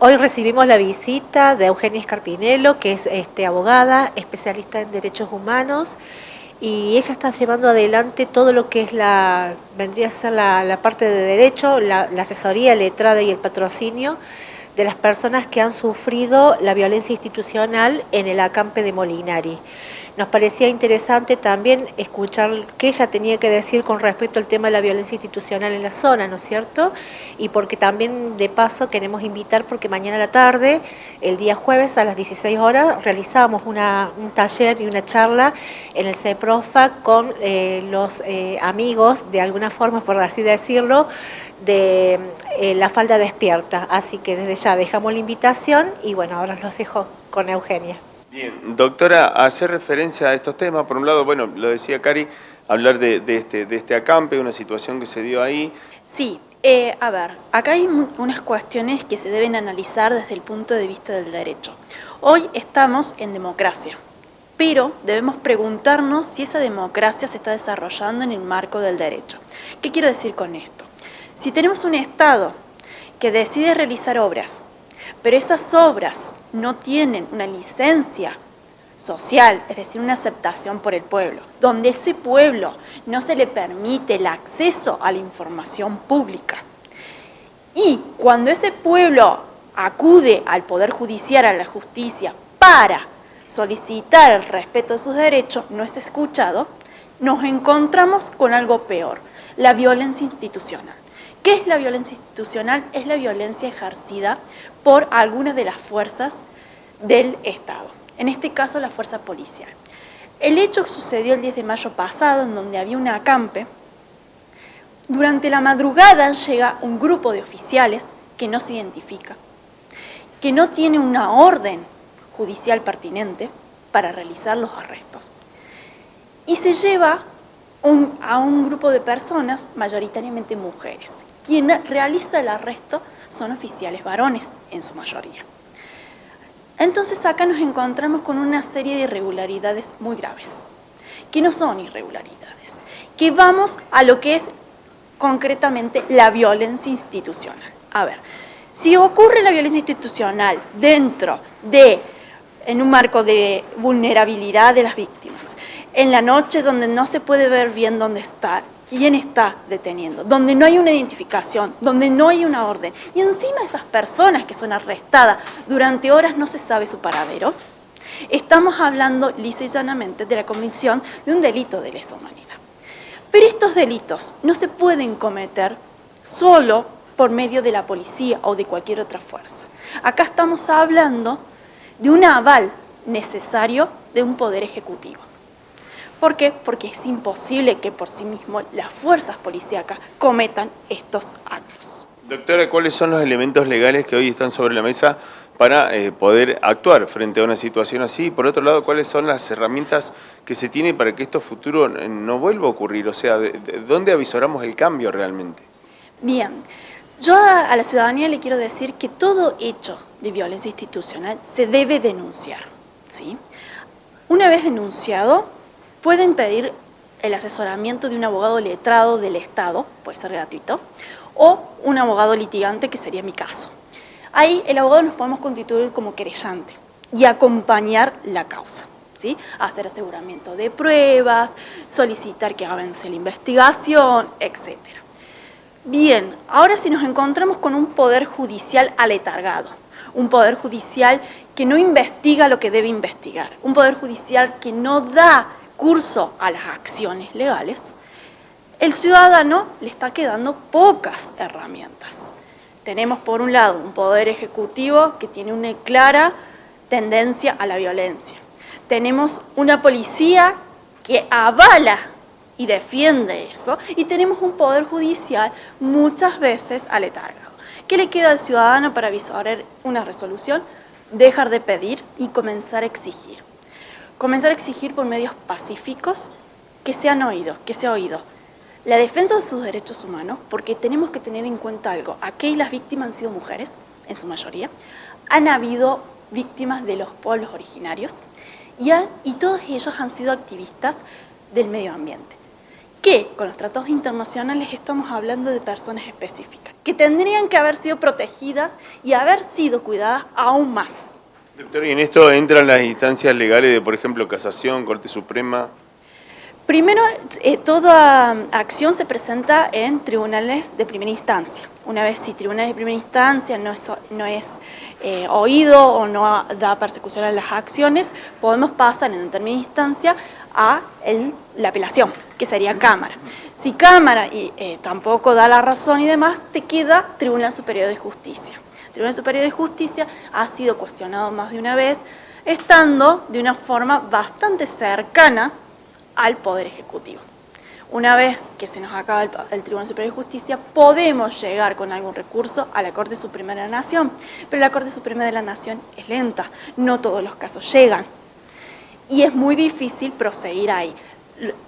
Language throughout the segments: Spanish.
Hoy recibimos la visita de Eugenia Scarpinello, que es abogada, especialista en derechos humanos, y ella está llevando adelante todo lo que es vendría a ser la parte de derecho, la asesoría letrada y el patrocinio de las personas que han sufrido la violencia institucional en el acampe de Molinari. Nos parecía interesante también escuchar qué ella tenía que decir con respecto al tema de la violencia institucional en la zona, ¿no es cierto? Y porque también de paso queremos invitar, porque mañana a la tarde, el día jueves a las 16 horas, realizamos un taller y una charla en el CEPROFA con los amigos, de alguna forma, por así decirlo, de la falda despierta. Así que desde ya dejamos la invitación y bueno, ahora los dejo con Eugenia. Bien, doctora, hacer referencia a estos temas, por un lado, bueno, lo decía Cari, hablar de este acampe, una situación que se dio ahí. Sí, a ver, acá hay unas cuestiones que se deben analizar desde el punto de vista del derecho. Hoy estamos en democracia, pero debemos preguntarnos si esa democracia se está desarrollando en el marco del derecho. ¿Qué quiero decir con esto? Si tenemos un Estado que decide realizar obras, pero esas obras no tienen una licencia social, es decir, una aceptación por el pueblo, donde ese pueblo no se le permite el acceso a la información pública. Y cuando ese pueblo acude al Poder Judicial, a la justicia, para solicitar el respeto de sus derechos, no es escuchado, nos encontramos con algo peor, la violencia institucional. ¿Qué es la violencia institucional? Es la violencia ejercida por algunas de las fuerzas del Estado, en este caso la fuerza policial. El hecho sucedió el 10 de mayo pasado, en donde había un acampe. Durante la madrugada llega un grupo de oficiales que no se identifica, que no tiene una orden judicial pertinente para realizar los arrestos. Y se lleva a un grupo de personas, mayoritariamente mujeres. Quien realiza el arresto son oficiales varones, en su mayoría. Entonces acá nos encontramos con una serie de irregularidades muy graves, que no son irregularidades, que vamos a lo que es concretamente la violencia institucional. A ver, si ocurre la violencia institucional en un marco de vulnerabilidad de las víctimas, en la noche donde no se puede ver bien dónde está, quién está deteniendo, donde no hay una identificación, donde no hay una orden, y encima esas personas que son arrestadas durante horas no se sabe su paradero, estamos hablando lisa y llanamente de la comisión de un delito de lesa humanidad. Pero estos delitos no se pueden cometer solo por medio de la policía o de cualquier otra fuerza. Acá estamos hablando de un aval necesario de un poder ejecutivo. ¿Por qué? Porque es imposible que por sí mismo las fuerzas policíacas cometan estos actos. Doctora, ¿cuáles son los elementos legales que hoy están sobre la mesa para poder actuar frente a una situación así? Y por otro lado, ¿cuáles son las herramientas que se tienen para que esto futuro no vuelva a ocurrir? O sea, ¿dónde avisoramos el cambio realmente? Bien, yo a la ciudadanía le quiero decir que todo hecho de violencia institucional se debe denunciar, ¿sí? Una vez denunciado, pueden pedir el asesoramiento de un abogado letrado del Estado, puede ser gratuito, o un abogado litigante, que sería mi caso. Ahí el abogado nos podemos constituir como querellante y acompañar la causa, ¿sí? Hacer aseguramiento de pruebas, solicitar que avance la investigación, etc. Bien, ahora si nos encontramos con un poder judicial aletargado, un poder judicial que no investiga lo que debe investigar, un poder judicial que no da curso a las acciones legales, el ciudadano le está quedando pocas herramientas. Tenemos por un lado un poder ejecutivo que tiene una clara tendencia a la violencia. Tenemos una policía que avala y defiende eso, y tenemos un poder judicial muchas veces aletargado. ¿Qué le queda al ciudadano para visualizar una resolución? Dejar de pedir y comenzar a exigir. Comenzar a exigir por medios pacíficos que sean oídos, que sea oído. La defensa de sus derechos humanos, porque tenemos que tener en cuenta algo, aquí las víctimas han sido mujeres, en su mayoría, han habido víctimas de los pueblos originarios y todos ellos han sido activistas del medio ambiente, que con los tratados internacionales estamos hablando de personas específicas. que tendrían que haber sido protegidas y haber sido cuidadas aún más. Doctor, ¿y en esto entran las instancias legales de, por ejemplo, casación, Corte Suprema? Primero, toda acción se presenta en tribunales de primera instancia. Una vez si tribunales de primera instancia no es oído o no da persecución a las acciones, podemos pasar en determinada instancia a la apelación, que sería Cámara. Si Cámara tampoco da la razón y demás, te queda Tribunal Superior de Justicia. El Tribunal Superior de Justicia ha sido cuestionado más de una vez, estando de una forma bastante cercana al Poder Ejecutivo. Una vez que se nos acaba el Tribunal Superior de Justicia, podemos llegar con algún recurso a la Corte Suprema de la Nación, pero la Corte Suprema de la Nación es lenta, no todos los casos llegan, y es muy difícil proseguir ahí.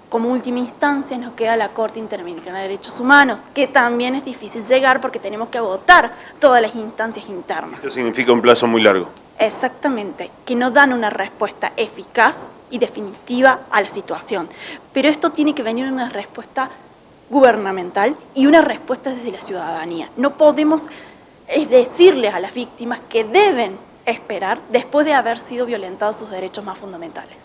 Como última instancia nos queda la Corte Interamericana de Derechos Humanos, que también es difícil llegar porque tenemos que agotar todas las instancias internas. Esto significa un plazo muy largo. Exactamente, que no dan una respuesta eficaz y definitiva a la situación. Pero esto tiene que venir una respuesta gubernamental y una respuesta desde la ciudadanía. No podemos decirles a las víctimas que deben esperar después de haber sido violentados sus derechos más fundamentales.